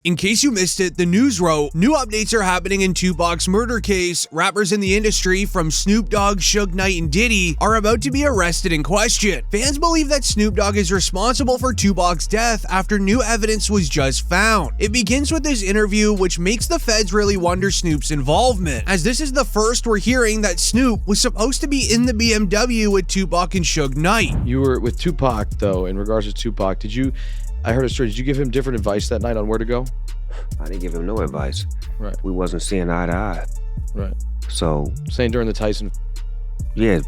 In case you missed it, the news wrote, new updates are happening in Tupac's murder case. Rappers in the industry from Snoop Dogg, Suge Knight, and Diddy are about to be arrested and questioned. Fans believe that Snoop Dogg is responsible for Tupac's death after new evidence was just found. It begins with this interview, which makes the feds really wonder Snoop's involvement, as this is the first we're hearing that Snoop was supposed to be in the BMW with Tupac and Suge Knight. You were with Tupac, though, in regards to Tupac. I heard a story. Did you give him different advice that night on where to go? I didn't give him no advice. Right. We wasn't seeing eye to eye. Right. So saying during the Tyson. Yeah,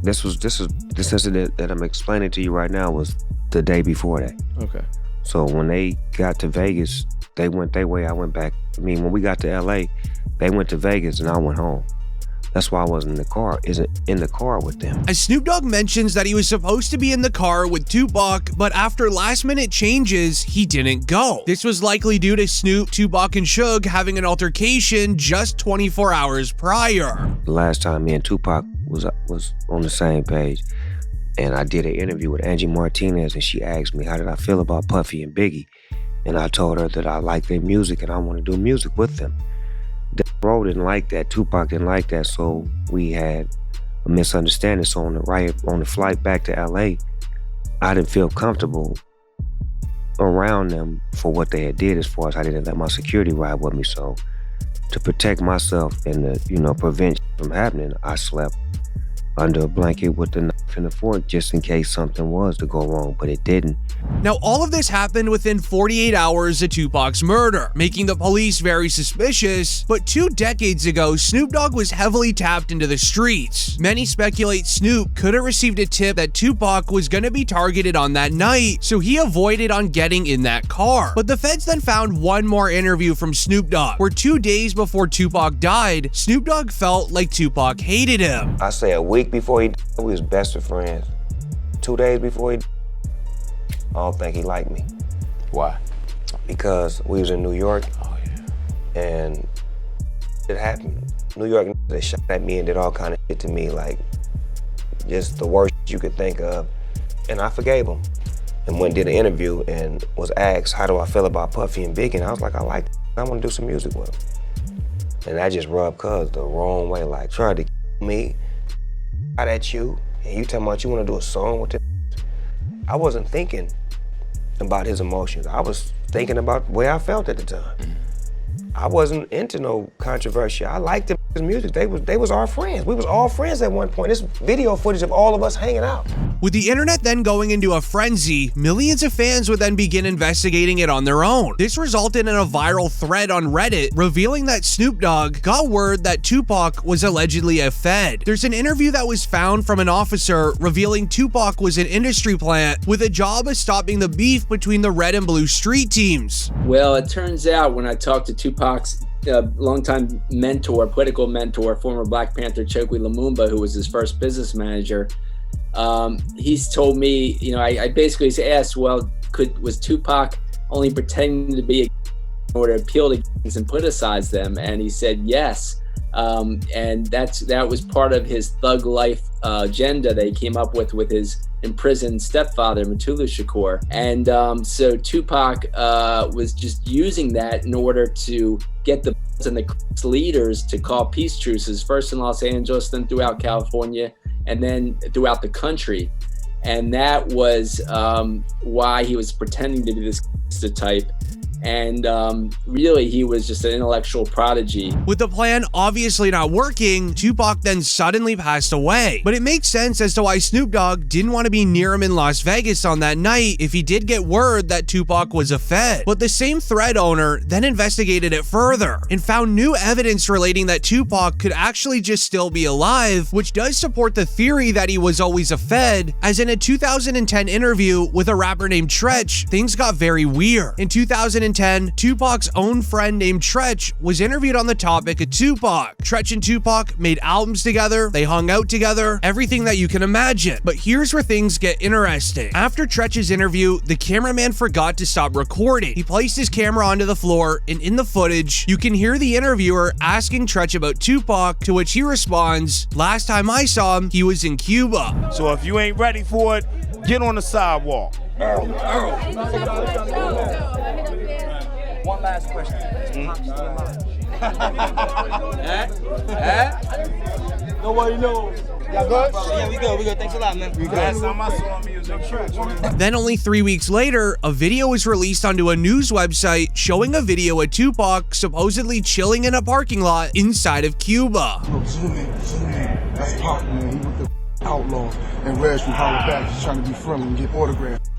this incident that I'm explaining to you right now was the day before that. Okay. So when they got to Vegas, they went their way, I went back. I mean, when we got to LA, they went to Vegas and I went home. That's why I wasn't in the car with them. As Snoop Dogg mentions that he was supposed to be in the car with Tupac, but after last-minute changes, he didn't go. This was likely due to Snoop, Tupac, and Suge having an altercation just 24 hours prior. The last time me and Tupac was on the same page, and I did an interview with Angie Martinez, and she asked me, how did I feel about Puffy and Biggie? And I told her that I like their music and I want to do music with them. Bro didn't like that, Tupac didn't like that, so we had a misunderstanding. So on the flight back to LA, I didn't feel comfortable around them for what they had did, as far as I didn't let my security ride with me. So to protect myself and to, prevent from happening, I slept under a blanket with the knife and the fork just in case something was to go wrong, but it didn't. Now, all of this happened within 48 hours of Tupac's murder, making the police very suspicious. But 2 decades ago, Snoop Dogg was heavily tapped into the streets. Many speculate Snoop could have received a tip that Tupac was going to be targeted on that night, so he avoided on getting in that car. But the feds then found one more interview from Snoop Dogg, where 2 days before Tupac died, Snoop Dogg felt like Tupac hated him. I say a week before he died, we was best of friends. 2 days before he died, I don't think he liked me. Why? Because we was in New York. Oh, yeah. And it happened. New York, they shot at me and did all kind of shit to me, like just the worst you could think of. And I forgave him. And went and did an interview and was asked, how do I feel about Puffy and Biggie? And I was like, I like them. I want to do some music with them. And that just rubbed Cuz the wrong way, like tried to kill me, out at you, and you talking about you want to do a song with them. I wasn't thinking about his emotions. I was thinking about the way I felt at the time. I wasn't into no controversy. I liked his music. They was our friends. We was all friends at one point. This video footage of all of us hanging out. With the internet then going into a frenzy, millions of fans would then begin investigating it on their own. This resulted in a viral thread on Reddit revealing that Snoop Dogg got word that Tupac was allegedly a Fed. There's an interview that was found from an officer revealing Tupac was an industry plant with a job of stopping the beef between the red and blue street teams. Well, it turns out when I talked to Tupac's longtime mentor, political mentor, former Black Panther Chokwe Lumumba, who was his first business manager, he's told me, I basically asked, well, was Tupac only pretending to be in order to appeal to gangs and politicize them? And he said yes. And that was part of his thug life agenda that he came up with his imprisoned stepfather, Tupac Shakur. And so Tupac was just using that in order to get the and the leaders to call peace truces, first in Los Angeles, then throughout California, and then throughout the country. And that was why he was pretending to be this type. And really, he was just an intellectual prodigy. With the plan obviously not working, Tupac then suddenly passed away. But it makes sense as to why Snoop Dogg didn't want to be near him in Las Vegas on that night if he did get word that Tupac was a Fed. But the same thread owner then investigated it further and found new evidence relating that Tupac could actually just still be alive, which does support the theory that he was always a Fed, as in a 2010 interview with a rapper named Tretch, things got very weird. In 2010, Tupac's own friend named Tretch was interviewed on the topic of Tupac. Tretch and Tupac made albums together, they hung out together, everything that you can imagine. But here's where things get interesting. After Tretch's interview, the cameraman forgot to stop recording. He placed his camera onto the floor, and in the footage, you can hear the interviewer asking Tretch about Tupac, to which he responds, "Last time I saw him, he was in Cuba." So if you ain't ready for it, get on the sidewalk. One last question. Nobody knows. Y'all good? Yeah, we good. We good. Thanks a lot, man. We good. Last time I saw him, he was in church. Then only 3 weeks later, a video was released onto a news website showing a video of Tupac supposedly chilling in a parking lot inside of Cuba. Zoom in. That's Pac, man. He with the outlaws. And Reg from Holla Back. He's trying to be friendly and get autographs.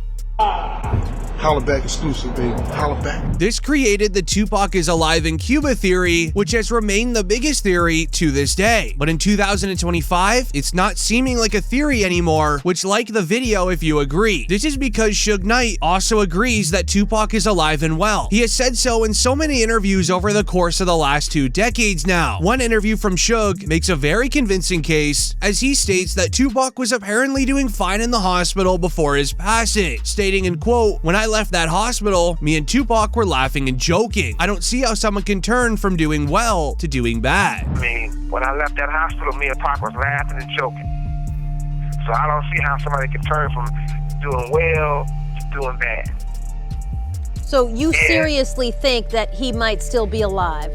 Holla Back exclusive, baby. Holla Back. This created the Tupac is alive in Cuba theory, which has remained the biggest theory to this day. But in 2025, it's not seeming like a theory anymore, which like the video if you agree. This is because Suge Knight also agrees that Tupac is alive and well. He has said so in so many interviews over the course of the last 2 decades now. One interview from Suge makes a very convincing case, as he states that Tupac was apparently doing fine in the hospital before his passing, stating in quote, "When I left that hospital, me and Tupac were laughing and joking. I don't see how someone can turn from doing well to doing bad." I mean, when I left that hospital, me and Pac was laughing and joking. So I don't see how somebody can turn from doing well to doing bad. So you seriously think that he might still be alive?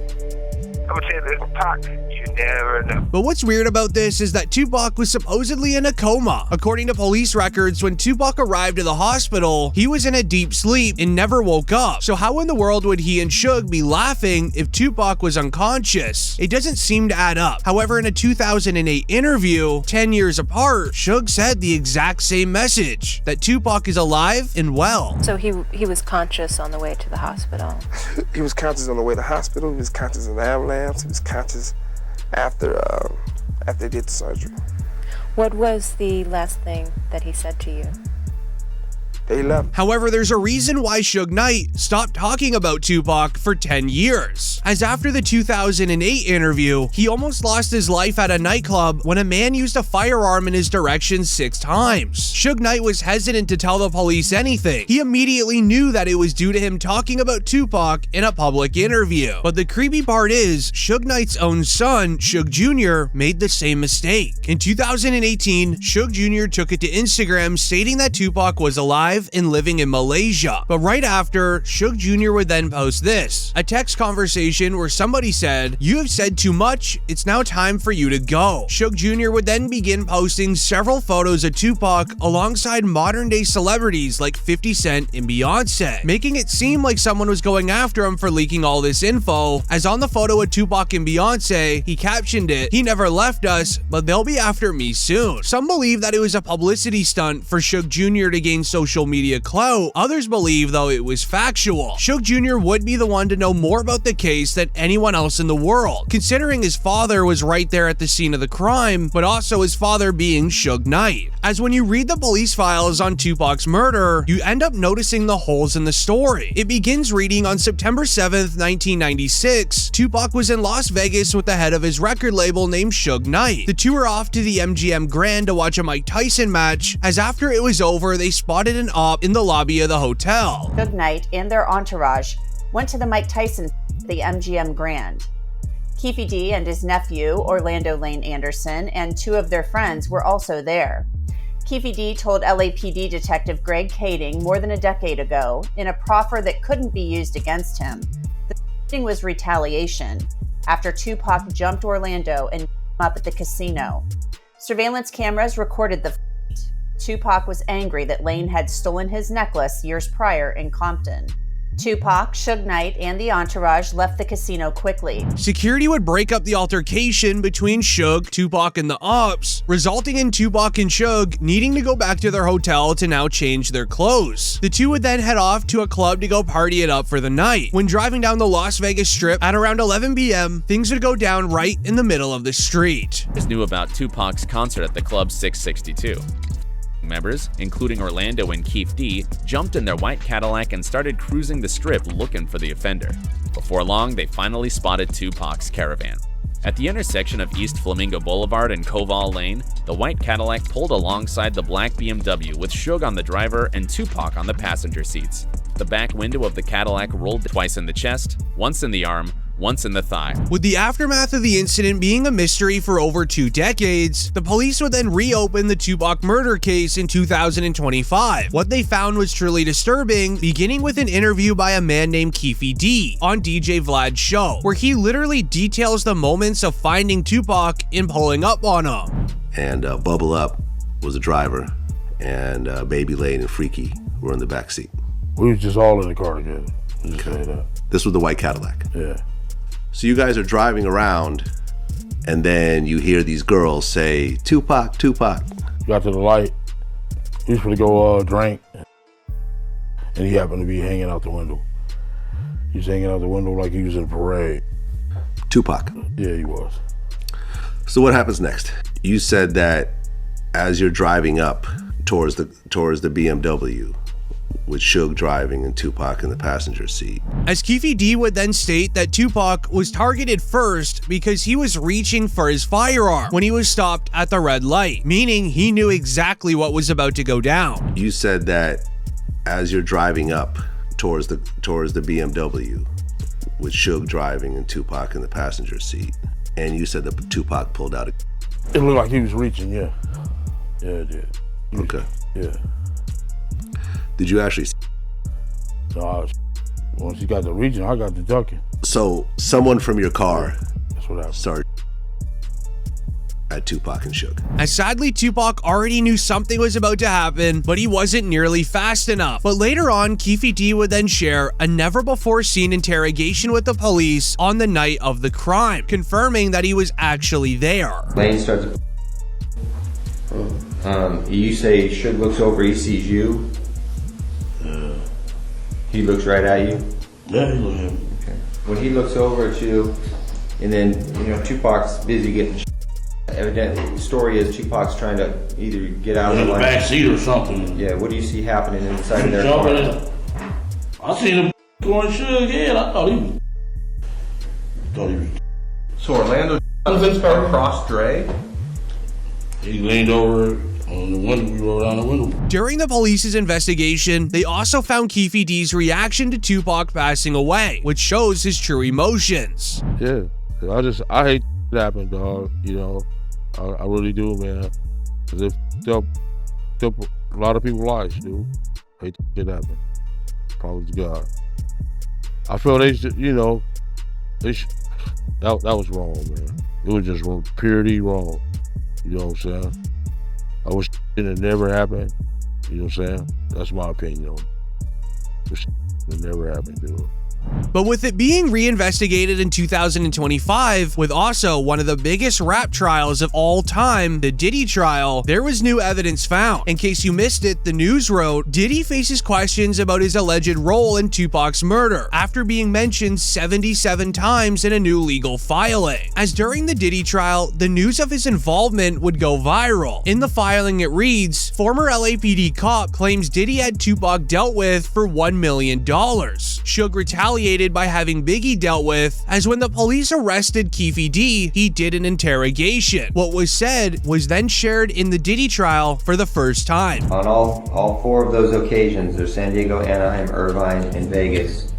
I'm gonna tell you this, Pac, you never know. But what's weird about this is that Tupac was supposedly in a coma. According to police records, when Tupac arrived at the hospital, he was in a deep sleep and never woke up. So how in the world would he and Suge be laughing if Tupac was unconscious? It doesn't seem to add up. However, in a 2008 interview, 10 years apart, Suge said the exact same message, that Tupac is alive and well. So he was conscious on the way to the hospital? He was conscious on the way to the hospital. He was conscious in the ambulance. He was conscious after they did the surgery. What was the last thing that he said to you? They left. However, there's a reason why Suge Knight stopped talking about Tupac for 10 years. As after the 2008 interview, he almost lost his life at a nightclub when a man used a firearm in his direction 6 times. Suge Knight was hesitant to tell the police anything. He immediately knew that it was due to him talking about Tupac in a public interview. But the creepy part is, Suge Knight's own son, Suge Jr., made the same mistake. In 2018, Suge Jr. took it to Instagram stating that Tupac was alive and living in Malaysia. But right after, Suge Jr. would then post this, a text conversation where somebody said, "You have said too much, it's now time for you to go." Suge Jr. would then begin posting several photos of Tupac alongside modern day celebrities like 50 Cent and Beyonce, making it seem like someone was going after him for leaking all this info, as on the photo of Tupac and Beyonce, he captioned it, "He never left us, but they'll be after me soon." Some believe that it was a publicity stunt for Suge Jr. to gain social media clout. Others believe, though, it was factual. Suge Jr. would be the one to know more about the case than anyone else in the world, considering his father was right there at the scene of the crime, but also his father being Suge Knight. As when you read the police files on Tupac's murder, you end up noticing the holes in the story. It begins reading on September 7th, 1996, Tupac was in Las Vegas with the head of his record label named Suge Knight. The two were off to the MGM Grand to watch a Mike Tyson match, as after it was over, they spotted an op in the lobby of the hotel. Suge Knight and their entourage went to the Mike Tyson at the MGM Grand. Keefe D and his nephew, Orlando Lane Anderson, and 2 of their friends were also there. Keefe D told LAPD Detective Greg Kading more than a decade ago, in a proffer that couldn't be used against him, the shooting was retaliation after Tupac jumped Orlando and up at the casino. Surveillance cameras recorded the fight. Tupac was angry that Lane had stolen his necklace years prior in Compton. Tupac, Suge Knight, and the entourage left the casino quickly. Security would break up the altercation between Suge, Tupac, and the ops, resulting in Tupac and Suge needing to go back to their hotel to now change their clothes. The two would then head off to a club to go party it up for the night. When driving down the Las Vegas Strip at around 11 p.m., things would go down right in the middle of the street. Knew about Tupac's concert at the Club 662. Members, including Orlando and Keefe D, jumped in their white Cadillac and started cruising the strip looking for the offender. Before long, they finally spotted Tupac's caravan. At the intersection of East Flamingo Boulevard and Koval Lane, the white Cadillac pulled alongside the black BMW with Suge on the driver and Tupac on the passenger seats. The back window of the Cadillac rolled twice in the chest, once in the arm, once in the thigh. With the aftermath of the incident being a mystery for over 2 decades, the police would then reopen the Tupac murder case in 2025. What they found was truly disturbing, beginning with an interview by a man named Keefe D on DJ Vlad's show, where he literally details the moments of finding Tupac and pulling up on him. And Bubble Up was a driver, and Baby Lane and Freaky were in the back seat. We was just all in the car together. Just say that. This was the white Cadillac. Yeah. So you guys are driving around, and then you hear these girls say, "Tupac, Tupac." Got to the light. He was gonna go drink, and he happened to be hanging out the window. He was hanging out the window like he was in a parade. Tupac. Yeah, he was. So what happens next? You said that as you're driving up towards the BMW, with Suge driving and Tupac in the passenger seat. As Keefe D would then state that Tupac was targeted first because he was reaching for his firearm when he was stopped at the red light, meaning he knew exactly what was about to go down. You said that as you're driving up towards the BMW, with Suge driving and Tupac in the passenger seat, and you said that Tupac pulled out a... It looked like he was reaching, yeah. Yeah, it did. Okay. Yeah. Did you actually... No, once he got the reaching, I got the ducking. So someone from your car That's what happened. started at Tupac and Suge. As sadly, Tupac already knew something was about to happen, but he wasn't nearly fast enough. But later on, Keefe D would then share a never-before-seen interrogation with the police on the night of the crime, confirming that he was actually there. Lane starts. You say Suge looks over, he sees you. He looks right at you. Yeah, he looked at me. Okay. When he looks over at you, and then Tupac's busy getting. Evidently, the story is Tupac's trying to either get out in of the back seat or something. Yeah, what do you see happening inside of their car? I seen him going Suge head. I thought he was. So Orlando crossed Dre. He leaned over on the window. We rolled down the window. During the police's investigation, they also found Keefe D's reaction to Tupac passing away, which shows his true emotions. Yeah, I hate that happened, dog. I really do, man. Cause it took a lot of people's lives, dude. Hate that happen. Probably to God. I feel they should, that was wrong, man. It was just wrong, purely wrong. You know what I'm saying? I wish it never happened. You know what I'm saying? That's my opinion. It never happened, dude. But with it being reinvestigated in 2025, with also one of the biggest rap trials of all time, the Diddy trial, there was new evidence found. In case you missed it, the news wrote, Diddy faces questions about his alleged role in Tupac's murder, after being mentioned 77 times in a new legal filing. As during the Diddy trial, the news of his involvement would go viral. In the filing it reads, former LAPD cop claims Diddy had Tupac dealt with for $1 million. Suge retaliated by having Biggie dealt with, as when the police arrested Keefe D, he did an interrogation. What was said was then shared in the Diddy trial for the first time. On all four of those occasions, there's San Diego, Anaheim, Irvine, and Vegas.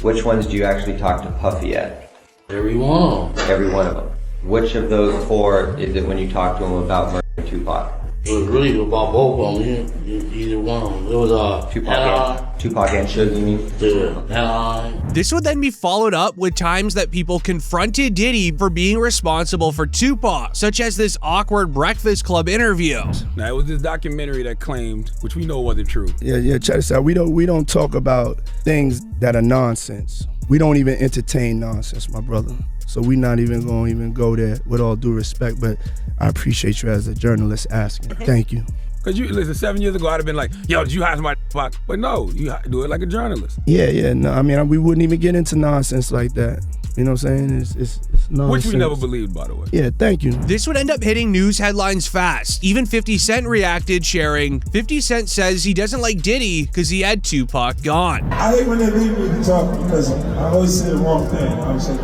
Which ones do you actually talk to Puffy at? Every one. Every one of them. Which of those four is it when you talk to him about murdering Tupac? It was really about both of them, either one. It was Tupac and Suge, you mean? Yeah, This would then be followed up with times that people confronted Diddy for being responsible for Tupac, such as this awkward Breakfast Club interview. Now, it was this documentary that claimed, which we know wasn't true. Yeah, check this out. We don't talk about things that are nonsense. We don't even entertain nonsense, my brother. So we're not even going to go there, with all due respect, but I appreciate you as a journalist asking. Thank you. Because listen, 7 years ago, I'd have been like, yo, did you hire somebody to fuck? But no, you do it like a journalist. Yeah, no, I mean, we wouldn't even get into nonsense like that. You know what I'm saying? It's nonsense. Which we never believed, by the way. Yeah, thank you. This would end up hitting news headlines fast. Even 50 Cent reacted, sharing, 50 Cent says he doesn't like Diddy because he had Tupac gone. I hate when they leave me to talk because I always say the wrong thing. I'm saying,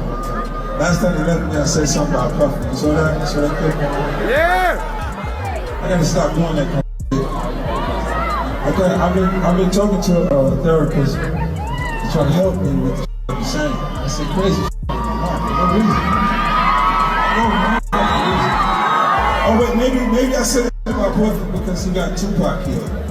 last time they left me, I said something about Puffy. You saw that clip? Yeah! I gotta stop doing that kind of shit. I've been talking to a therapist to try to help me with I'm saying, I said crazy shit in my heart for no reason. Oh wait, maybe I said it to my boyfriend because he got Tupac killed.